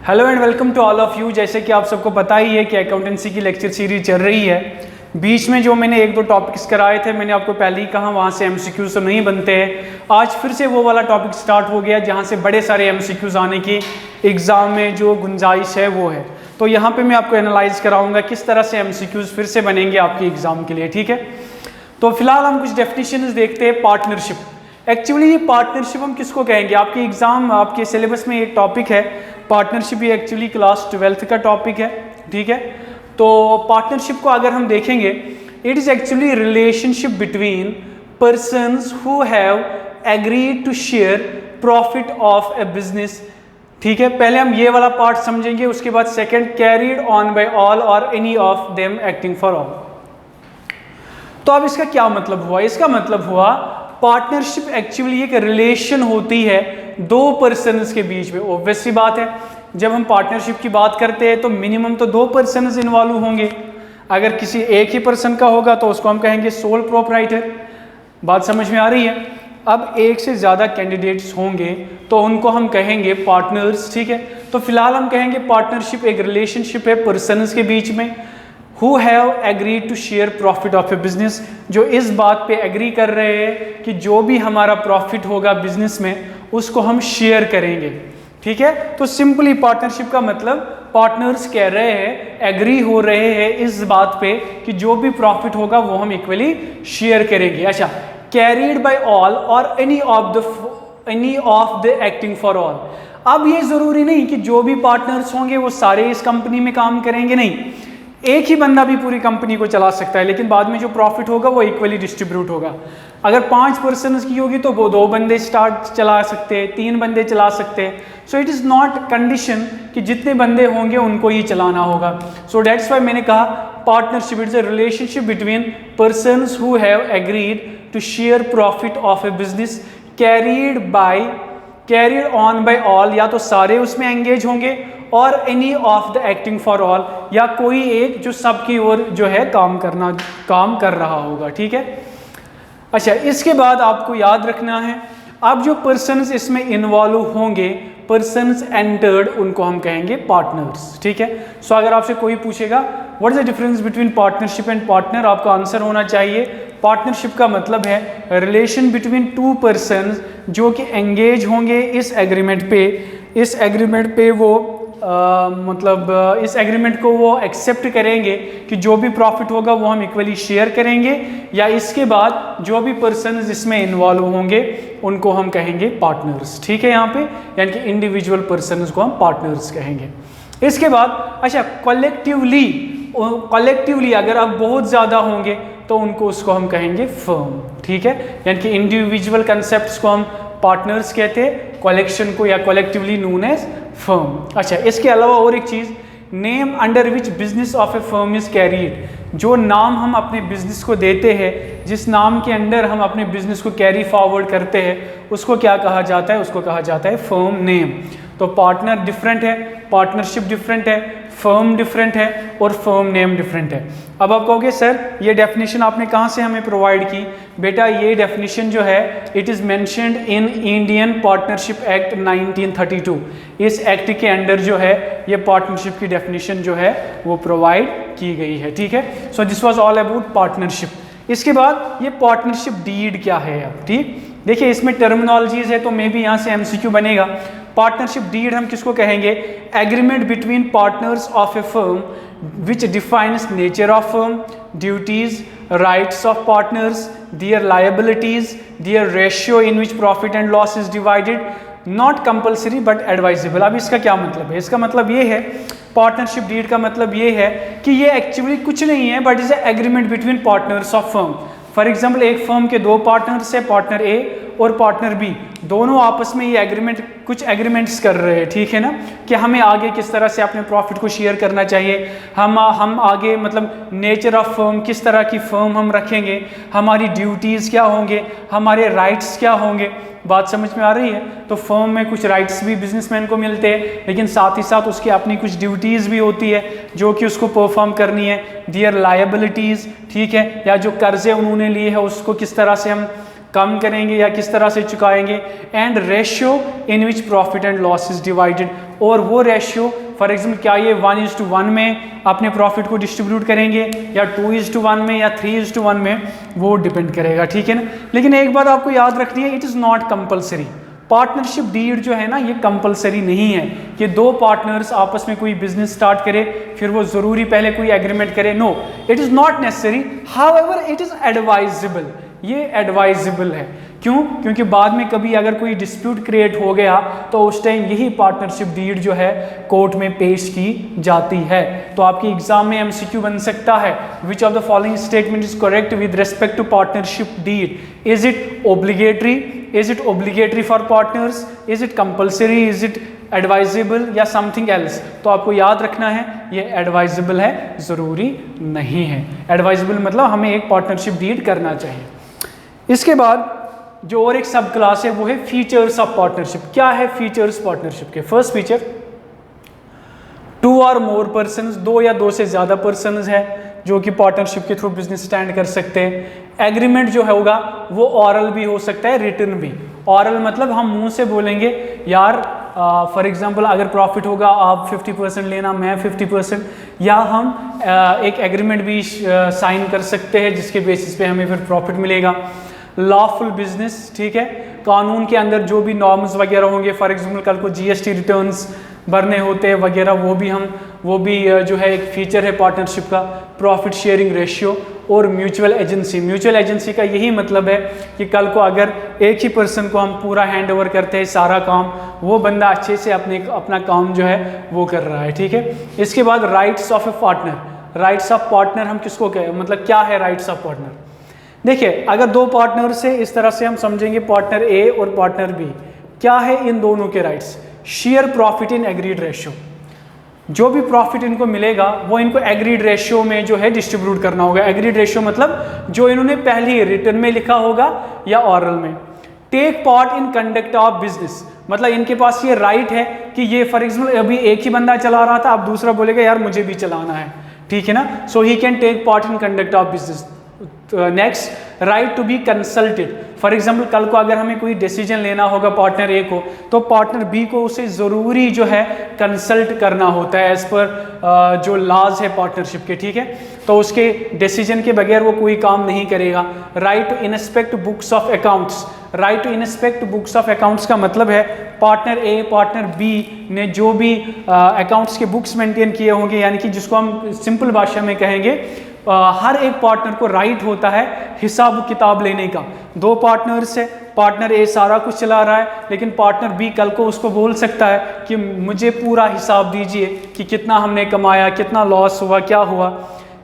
Hello and welcome to all of you. जैसे कि आप सबको पता ही है कि अकाउंटेंसी की लेक्चर सीरीज चल रही है। बीच में जो मैंने एक दो टॉपिक्स कराए थे, मैंने आपको पहले ही कहा वहाँ से एमसीक्यूज तो नहीं बनते हैं। आज फिर से वो वाला टॉपिक स्टार्ट हो गया जहाँ से बड़े सारे एमसीक्यूज आने की एग्ज़ाम में जो गुंजाइश है वो है। तो यहाँ पे मैं आपको एनालाइज कराऊंगा किस तरह से एमसीक्यूज फिर से बनेंगे आपके एग्ज़ाम के लिए, ठीक है। तो फिलहाल हम कुछ डेफिनेशंस देखते हैं। पार्टनरशिप। एक्चुअली ये पार्टनरशिप हम किसको कहेंगे? आपके एग्ज़ाम आपके सिलेबस में एक टॉपिक है पार्टनरशिप। ये एक्चुअली क्लास 12th का टॉपिक है, ठीक है। तो पार्टनरशिप को अगर हम देखेंगे, it is actually relationship between persons who have agreed to share profit of a business, ठीक है। पहले हम ये वाला पार्ट समझेंगे, उसके बाद second carried on by all और any of them acting for all. तो अब इसका क्या मतलब हुआ? इसका मतलब हुआ पार्टनरशिप एक्चुअली एक रिलेशन होती है दो पर्सन्स के बीच में। ऑब्वियस सी बात है, जब हम पार्टनरशिप की बात करते हैं तो मिनिमम तो दो पर्सन्स इन्वॉल्व होंगे। अगर किसी एक ही पर्सन का होगा तो उसको हम कहेंगे सोल प्रोप्राइटर। बात समझ में आ रही है? अब एक से ज़्यादा कैंडिडेट्स होंगे तो उनको हम कहेंगे पार्टनर्स, ठीक है। तो फिलहाल हम कहेंगे पार्टनरशिप एक रिलेशनशिप है पर्सन्स के बीच में who have agreed to share profit of a business, जो इस बात पे एग्री कर रहे हैं कि जो भी हमारा प्रॉफिट होगा बिजनेस में उसको हम शेयर करेंगे, ठीक है। तो सिंपली पार्टनरशिप का मतलब पार्टनर्स कह रहे हैं, एग्री हो रहे हैं इस बात पे कि जो भी प्रॉफिट होगा वो हम इक्वली शेयर करेंगे। अच्छा, कैरीड बाय ऑल और any of the acting for all. अब ये जरूरी नहीं कि जो भी पार्टनर्स होंगे वो सारे इस कंपनी में काम करेंगे, नहीं। एक ही बंदा भी पूरी कंपनी को चला सकता है, लेकिन बाद में जो प्रॉफिट होगा वो इक्वली डिस्ट्रीब्यूट होगा। अगर 5 पर्सन्स की होगी तो वो 2 बंदे चला सकते हैं, 3 बंदे चला सकते हैं। So it is not condition कि जितने बंदे होंगे उनको ही चलाना होगा। सो डेट्स वाई मैंने कहा partnership is a relationship between persons who have agreed to share profit of a business carried on by all, या तो सारे उसमें एंगेज होंगे, और any of the acting for all, या कोई एक जो सबकी ओर जो है काम कर रहा होगा, ठीक है। अच्छा, इसके बाद आपको याद रखना है अब जो पर्सन्स इसमें इन्वॉल्व होंगे, पर्सन्स एंटर्ड, उनको हम कहेंगे पार्टनर्स, ठीक है। सो अगर आपसे कोई पूछेगा what is the difference between partnership and partner, आपका आंसर होना चाहिए पार्टनरशिप का मतलब है रिलेशन बिटवीन 2 पर्सन्स जो कि एंगेज होंगे इस एग्रीमेंट पे वो इस एग्रीमेंट को वो एक्सेप्ट करेंगे कि जो भी प्रॉफिट होगा वो हम इक्वली शेयर करेंगे, या इसके बाद जो भी पर्सन्स इसमें इन्वॉल्व होंगे उनको हम कहेंगे पार्टनर्स, ठीक है। यहाँ पे यानी कि इंडिविजुअल पर्सन्स को हम पार्टनर्स कहेंगे। इसके बाद अच्छा, कलेक्टिवली अगर आप बहुत ज़्यादा होंगे तो उसको हम कहेंगे फर्म, ठीक है। यानी कि इंडिविजुअल कंसेप्ट को हम पार्टनर्स कहते हैं, कलेक्शन को या कलेक्टिवली नोन एज फर्म। अच्छा, इसके अलावा और एक चीज़, name under which business of a firm is carried. जो नाम हम अपने बिजनेस को देते हैं, जिस नाम के अंडर हम अपने बिजनेस को कैरी फॉरवर्ड करते हैं, उसको क्या कहा जाता है? उसको कहा जाता है फर्म नेम। तो पार्टनर डिफरेंट है, पार्टनरशिप डिफरेंट है, फर्म डिफरेंट है और फर्म नेम डिफरेंट है। अब आप कहोगे सर ये डेफिनेशन आपने कहाँ से हमें प्रोवाइड की? बेटा ये डेफिनेशन जो है it is mentioned in Indian partnership act 1932। इस एक्ट के अंडर जो है ये पार्टनरशिप की डेफिनेशन जो है वो प्रोवाइड की गई है, ठीक है। So this was all about partnership. इसके बाद ये पार्टनरशिप डीड क्या है अब, ठीक। देखिए इसमें टर्मिनोलॉजीज है तो मे भी यहाँ से एमसीक्यू बनेगा। पार्टनरशिप डीड हम किसको कहेंगे? Agreement between partners of a firm which defines nature of firm, duties, rights of partners, their liabilities, their ratio in which profit and loss is divided, not compulsory but advisable. अब इसका क्या मतलब है? इसका मतलब ये है, पार्टनरशिप डीड का मतलब ये है कि ये एक्चुअली कुछ नहीं है but is agreement between partners of firm. For example एक फर्म के 2 पार्टनर्स है, पार्टनर ए और पार्टनर बी, दोनों आपस में ये कुछ एग्रीमेंट्स कर रहे हैं, ठीक है ना, कि हमें आगे किस तरह से अपने प्रॉफिट को शेयर करना चाहिए, हम आगे मतलब नेचर ऑफ फर्म, किस तरह की फर्म हम रखेंगे, हमारी ड्यूटीज़ क्या होंगे, हमारे राइट्स क्या होंगे। बात समझ में आ रही है? तो फर्म में कुछ राइट्स भी बिजनेसमैन को मिलते हैं, लेकिन साथ ही साथ उसकी अपनी कुछ ड्यूटीज़ भी होती है जो कि उसको परफॉर्म करनी है। दियर लायबिलिटीज़, ठीक है, या जो कर्जे उन्होंने लिए हैं उसको किस तरह से हम कम करेंगे या किस तरह से चुकाएंगे, and ratio in which profit and loss is divided, और वो रेशियो फॉर एग्जाम्पल क्या ये 1:1 में अपने प्रॉफिट को डिस्ट्रीब्यूट करेंगे या 2:1 में या 3:1 में, वो डिपेंड करेगा, ठीक है ना। लेकिन एक बात आपको याद रखनी है, it is not compulsory. Partnership deed जो है ना, ये कंपलसरी नहीं है कि दो पार्टनर्स आपस में कोई बिजनेस स्टार्ट करे फिर वो ज़रूरी पहले कोई एग्रीमेंट करे। No, it is not necessary, however it is advisable. ये एडवाइजेबल है। क्यों? क्योंकि बाद में कभी अगर कोई डिस्प्यूट क्रिएट हो गया तो उस टाइम यही पार्टनरशिप डीड जो है कोर्ट में पेश की जाती है। तो आपके एग्जाम में एमसीक्यू बन सकता है, which of the following statement is correct with respect to partnership deed? Is it obligatory? Is it obligatory for partners? Is it compulsory? Is it advisable या something else? तो आपको याद रखना है ये advisable है, ज़रूरी नहीं है। advisable मतलब हमें एक पार्टनरशिप डीड करना चाहिए। इसके बाद जो और एक सब क्लास है वो है फीचर्स ऑफ पार्टनरशिप। क्या है फीचर्स पार्टनरशिप के? फर्स्ट फीचर, 2 और मोर पर्सन्स, 2 या 2 से ज़्यादा पर्सन्स है जो कि पार्टनरशिप के थ्रू बिजनेस स्टैंड कर सकते हैं। एग्रीमेंट जो होगा वो ऑरल भी हो सकता है, रिटन भी। ऑरल मतलब हम मुंह से बोलेंगे यार फॉर एग्जांपल अगर प्रॉफिट होगा आप 50% लेना, मैं 50%, या हम एक एग्रीमेंट भी साइन कर सकते हैं जिसके बेसिस पे हमें फिर प्रॉफिट मिलेगा। लॉफुल बिजनेस, ठीक है, कानून के अंदर जो भी नॉर्म्स वगैरह होंगे, फॉर एग्जांपल कल को जीएसटी रिटर्न्स भरने होते हैं वगैरह, वो भी जो है एक फीचर है पार्टनरशिप का। प्रॉफिट शेयरिंग रेशियो और म्यूचुअल एजेंसी। म्यूचुअल एजेंसी का यही मतलब है कि कल को अगर एक ही पर्सन को हम पूरा हैंड ओवर करते हैं सारा काम, वो बंदा अच्छे से अपना काम जो है वो कर रहा है, ठीक है। इसके बाद rights of A partner. Rights of partner हम किसको कहें, मतलब क्या है राइट्स ऑफ पार्टनर? देखिए, अगर दो पार्टनर से इस तरह से हम समझेंगे, पार्टनर ए और पार्टनर बी, क्या है इन दोनों के rights? Share profit in agreed ratio. जो भी प्रॉफिट इनको मिलेगा वो इनको एग्रीड रेशियो में जो है डिस्ट्रीब्यूट करना होगा। एग्रीड रेशियो मतलब जो इन्होंने पहले ही रिटर्न में लिखा होगा या ऑरल में। Take part in conduct of business, मतलब इनके पास ये राइट है कि ये फॉर एग्जाम्पल अभी एक ही बंदा चला रहा था, अब दूसरा बोलेगा यार मुझे भी चलाना है, ठीक है ना। So he can take part in conduct of business. Next, right to be consulted. For example कल को अगर हमें कोई डिसीजन लेना होगा पार्टनर ए को, तो पार्टनर बी को उसे ज़रूरी जो है कंसल्ट करना होता है एज पर जो लॉज है पार्टनरशिप के, ठीक है। तो उसके डिसीजन के बगैर वो कोई काम नहीं करेगा। Right to inspect books of accounts. Right to inspect books of accounts का मतलब है पार्टनर ए पार्टनर बी ने जो भी अकाउंट्स के बुक्स मेंटेन किए होंगे, यानी कि जिसको हम सिंपल भाषा में कहेंगे, हर एक पार्टनर को राइट होता है हिसाब किताब लेने का। दो पार्टनर्स है, पार्टनर ए सारा कुछ चला रहा है, लेकिन पार्टनर बी कल को उसको बोल सकता है कि मुझे पूरा हिसाब दीजिए कि कितना हमने कमाया, कितना लॉस हुआ, क्या हुआ।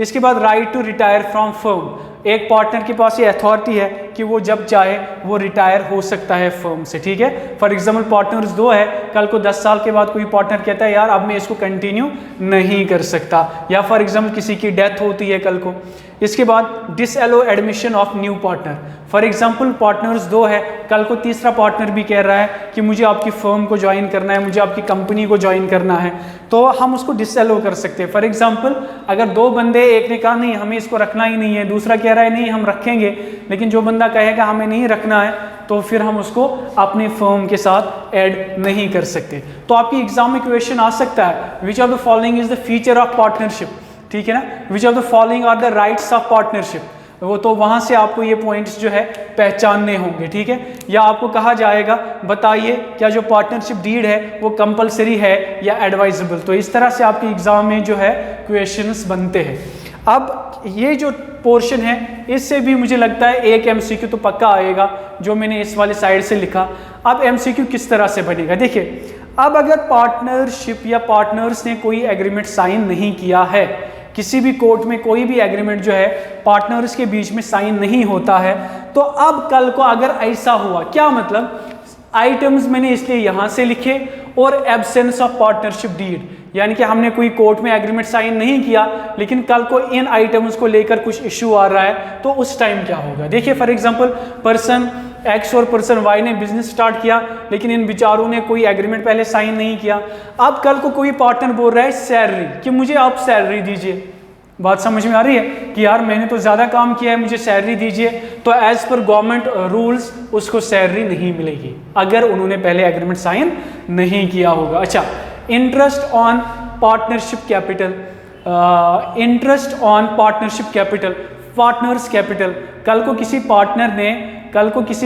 इसके बाद right to retire from firm. एक पार्टनर के पास ये अथॉरिटी है कि वो जब चाहे वो रिटायर हो सकता है फर्म से, ठीक है। फॉर एग्जाम्पल पार्टनर्स दो है, कल को 10 साल के बाद कोई पार्टनर कहता है यार अब मैं इसको कंटिन्यू नहीं कर सकता, या फॉर एग्जाम्पल किसी की डेथ होती है कल को। इसके बाद disallow admission of new partner. For example partners दो है, कल को तीसरा पार्टनर भी कह रहा है कि मुझे आपकी फर्म को ज्वाइन करना है, मुझे आपकी कंपनी को ज्वाइन करना है, तो हम उसको डिसअलो कर सकते हैं। फॉर एग्जाम्पल अगर दो बंदे, एक ने कहा नहीं हमें इसको रखना ही नहीं है, दूसरा कह रहा है नहीं हम रखेंगे, लेकिन जो बंदा कहेगा हमें नहीं रखना है तो फिर हम उसको अपने फर्म के साथ ऐड नहीं कर सकते। तो आपकी एग्जाम में क्वेश्चन आ सकता है which of the following is the feature of partnership, ठीक है ना, which of the following are the rights of partnership. वो तो वहां से आपको ये पॉइंट्स जो है पहचानने होंगे, ठीक है। या आपको कहा जाएगा बताइए क्या जो पार्टनरशिप डीड है वो कंपलसरी है या एडवाइजेबल। तो इस तरह से आपके एग्जाम में जो है क्वेश्चंस बनते हैं। अब ये जो पोर्शन है इससे भी मुझे लगता है एक एमसीक्यू तो पक्का आएगा जो मैंने इस वाले साइड से लिखा। अब एमसीक्यू किस तरह से बनेगा, देखिए, अब अगर पार्टनरशिप या पार्टनर्स ने कोई एग्रीमेंट साइन नहीं किया है, किसी भी कोर्ट में कोई भी एग्रीमेंट जो है पार्टनर्स के बीच में साइन नहीं होता है, तो अब कल को अगर ऐसा हुआ, क्या मतलब, आइटम्स मैंने इसलिए यहां से लिखे और एब्सेंस ऑफ पार्टनरशिप डीड, यानी कि हमने कोई कोर्ट में एग्रीमेंट साइन नहीं किया लेकिन कल को इन आइटम्स को लेकर कुछ इशू आ रहा है, तो उस टाइम क्या होगा। देखिए फॉर एग्जांपल पर्सन एक्स और पर्सन वाई ने बिजनेस स्टार्ट किया लेकिन इन बेचारों ने कोई एग्रीमेंट पहले साइन नहीं किया। अब कल को कोई पार्टनर बोल रहा है सैलरी, कि मुझे आप सैलरी दीजिए। बात समझ में आ रही है कि यार मैंने तो ज़्यादा काम किया है, मुझे सैलरी दीजिए। तो एज पर गवर्नमेंट रूल्स उसको सैलरी नहीं मिलेगी अगर उन्होंने पहले एग्रीमेंट साइन नहीं किया होगा। अच्छा, interest on partnership capital, interest on partnership capital, partners capital. कल को किसी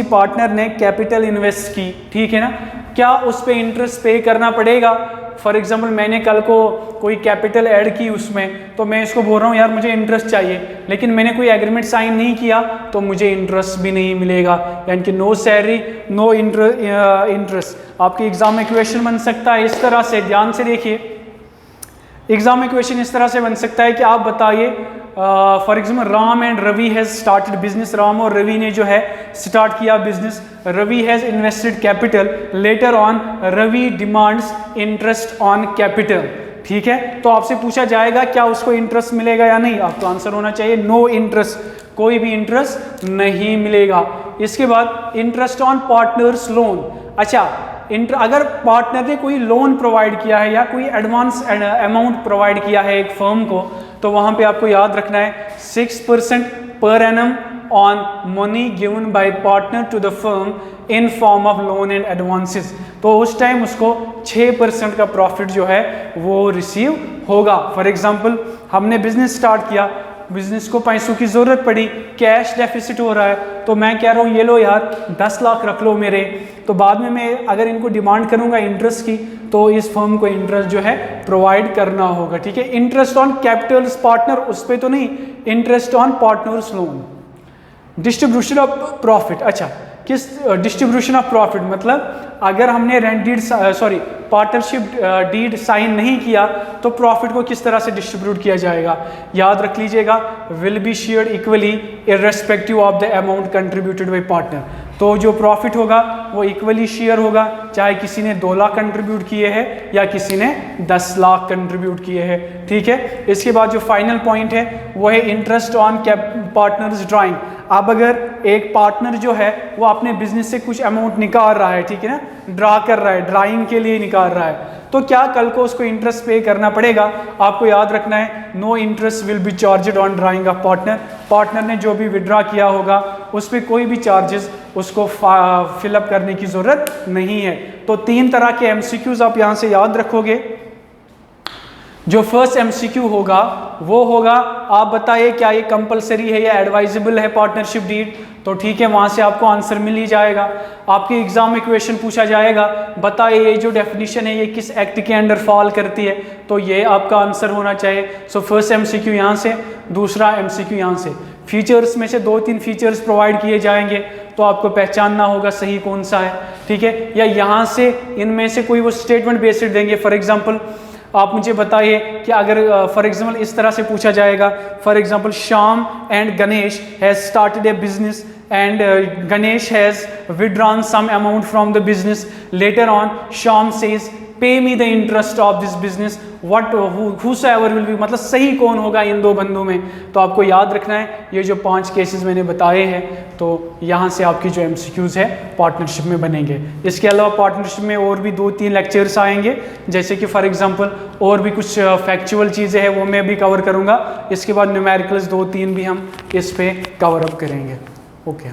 पार्टनर ने कैपिटल इन्वेस्ट की, ठीक है ना, क्या उस पे इंटरेस्ट पे करना पड़ेगा? फॉर एग्जांपल मैंने कल को कोई कैपिटल ऐड की उसमें, तो मैं इसको बोल रहा हूँ यार मुझे इंटरेस्ट चाहिए, लेकिन मैंने कोई एग्रीमेंट साइन नहीं किया तो मुझे इंटरेस्ट भी नहीं मिलेगा, यानी कि नो सैलरी नो इंटरेस्ट। आपके एग्जाम में क्वेश्चन बन सकता है इस तरह से, ध्यान से देखिए, एग्जाम में क्वेश्चन इस तरह से बन सकता है कि आप बताइए for example Ram and Ravi has started business, Ram और रवि ने जो है स्टार्ट किया business, Ravi has invested capital, later on Ravi demands interest on capital, ठीक है। तो आपसे पूछा जाएगा क्या उसको इंटरेस्ट मिलेगा या नहीं, आपको आंसर होना चाहिए नो इंटरेस्ट, कोई भी इंटरेस्ट नहीं मिलेगा। इसके बाद इंटरेस्ट ऑन पार्टनर्स लोन, अच्छा अगर पार्टनर ने कोई लोन प्रोवाइड किया है या कोई एडवांस अमाउंट प्रोवाइड किया है एक फर्म को, तो वहाँ पे आपको याद रखना है 6% per annum on money given by partner to the firm in form of loan and advances. तो उस टाइम उसको 6% का प्रॉफिट जो है वो रिसीव होगा। फॉर एग्जांपल हमने बिजनेस स्टार्ट किया, बिजनेस को पैसों की ज़रूरत पड़ी, कैश डेफिसिट हो रहा है, तो मैं कह रहा हूँ ये लो यार 10 लाख रख लो मेरे, तो बाद में मैं अगर इनको डिमांड करूँगा इंटरेस्ट की तो इस फर्म को इंटरेस्ट जो है प्रोवाइड करना होगा, ठीक है। इंटरेस्ट ऑन कैपिटल्स पार्टनर उस पर तो नहीं, interest on partners loan. Distribution of profit, अच्छा किस डिस्ट्रीब्यूशन ऑफ प्रॉफिट मतलब अगर हमने rent deed partnership deed sign नहीं किया तो प्रॉफिट को किस तरह से डिस्ट्रीब्यूट किया जाएगा, याद रख लीजिएगा will be shared equally irrespective of the amount contributed bye partner. तो जो प्रॉफिट होगा वो इक्वली शेयर होगा, चाहे किसी ने 2 लाख कंट्रीब्यूट किए हैं या किसी ने 10 लाख कंट्रीब्यूट किए हैं, ठीक है। इसके बाद जो फाइनल पॉइंट है वो है इंटरेस्ट ऑन पार्टनर्स ड्राइंग। अब अगर एक पार्टनर जो है वो अपने बिजनेस से कुछ अमाउंट निकाल रहा है, ठीक है ना, ड्रा कर रहा है, ड्राइंग के लिए निकाल रहा है, तो क्या कल को उसको इंटरेस्ट पे करना पड़ेगा? आपको याद रखना है no interest will be charged on drawing of partner. Partner ने जो भी विड्रॉ किया होगा उस पर कोई भी चार्जेस उसको फिलअप करने की ज़रूरत नहीं है। तो 3 तरह के MCQs आप यहाँ से याद रखोगे। जो फर्स्ट MCQ होगा वो होगा आप बताइए क्या ये कंपलसरी है या एडवाइजेबल है पार्टनरशिप डीड, तो ठीक है वहाँ से आपको आंसर मिल ही जाएगा। आपके एग्जाम में क्वेश्चन पूछा जाएगा बताइए ये जो डेफिनेशन है ये किस एक्ट के अंडर फॉल करती है, तो ये आपका आंसर होना चाहिए। सो फर्स्ट MCQ यहाँ से, दूसरा MCQ यहाँ से। फीचर्स में से 2-3 फीचर्स प्रोवाइड किए जाएंगे तो आपको पहचानना होगा सही कौन सा है, ठीक है। या यहाँ से इनमें से कोई वो स्टेटमेंट बेस्ड देंगे। फॉर एग्जाम्पल आप मुझे बताइए कि अगर फॉर एग्जाम्पल इस तरह से पूछा जाएगा, for example Shyam and Ganesh has started A business and Ganesh has withdrawn some amount from the business. Later on Shyam says pay me the interest of this business, what whosoever will be, मतलब सही कौन होगा इन 2 बंदों में। तो आपको याद रखना है ये जो 5 केसेस मैंने बताए हैं, तो यहाँ से आपकी जो MCQs है पार्टनरशिप में बनेंगे। इसके अलावा पार्टनरशिप में और भी 2-3 लेक्चर्स आएंगे, जैसे कि फॉर एग्जांपल और भी कुछ फैक्चुअल चीज़ें हैं वो मैं भी कवर करूँगा। इसके बाद न्यूमेरिकल्स 2-3 भी हम इस पे कवर अप करेंगे। ओके